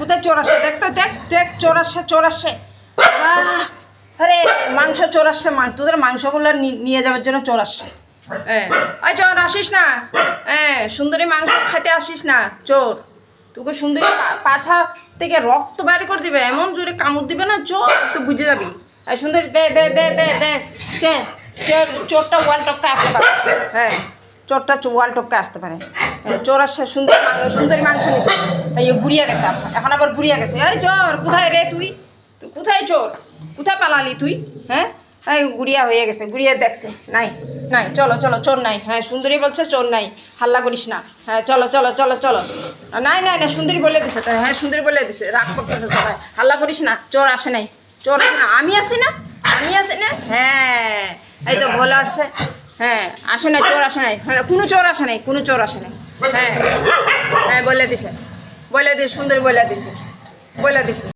কোথায় চোর আসে? দেখ তো, দেখ দেখ, চোর আসে, চোর আসে। আরে মাংস চোর আসছে, তোদের মাংসগুলো নিয়ে যাওয়ার জন্য চোর আসছে। হ্যাঁ ওই চোর আসিস না, হ্যাঁ সুন্দরী মাংস খেতে আসিস না চোর। তোকে সুন্দরী পাছা থেকে রক্ত বাইর করে দিবে, এমন জোরে কামড় দিবে না চোর, তো বুঝে যাবি। সুন্দরী দে দে দে দে দে, চোরটা ওয়াল টপকে আসতে পারে। হ্যাঁ চোরটা ওয়াল টপকে আসতে পারে। চোর আসছে, সুন্দরী মাংস নিতে। তাই গুড়িয়ে গেছে, এখন আবার গুড়িয়ে গেছে। এই চোর কোথায় রে তুই? তুই কোথায় চোর? কোথায় পালালি তুই? হ্যাঁ এই গুড়িয়া হয়ে গেছে, গুড়িয়ে দেখছে নাই নাই। চলো চলো, চোর নাই। হ্যাঁ সুন্দরী বলছে চোর নাই, হাল্লা করিস না। হ্যাঁ চলো চলো চলো চলো। নাই নাই না, সুন্দরী বলে দিছে। হ্যাঁ সুন্দরী বলে দিছে, রাগ করতেছে সবাই। হাল্লা করিস না, চোর আসে নাই, চোর আসে না। আমি আসি না, আমি আসি না। হ্যাঁ এই তো ভোলা আসে। হ্যাঁ আসে নাই, চোর আসে নাই। হ্যাঁ কোনো চোর আসে নাই, কোনো চোর আসে নাই। হ্যাঁ হ্যাঁ বলে দিছে, বলে দিছে, সুন্দরী বলে দিছে, বলে দিছে।